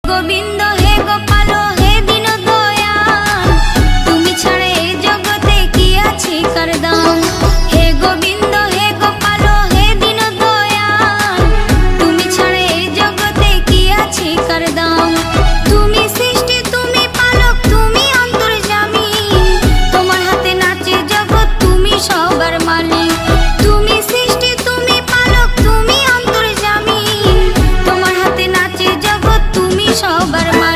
গোবিন্দ হে গোপাল হে দীন দয়াল, তুমি ছাড়া এই জগতে কি আছে কার দাম। হে গোবিন্দ হে গোপাল হে দীন দয়াল, তুমি ছাড়া এই জগতে কি আছে কার দাম। তুমি সৃষ্টি তুমি পালক তুমি অন্তর্যামী, তোমার হাতে নাচে জগৎ তুমি সবার মালিক। তুমি সৃষ্টি তুমি পালক তুমি অন্তর্যামী, তোমার হাতে নাচে জগৎ তুমি সবার মালিক।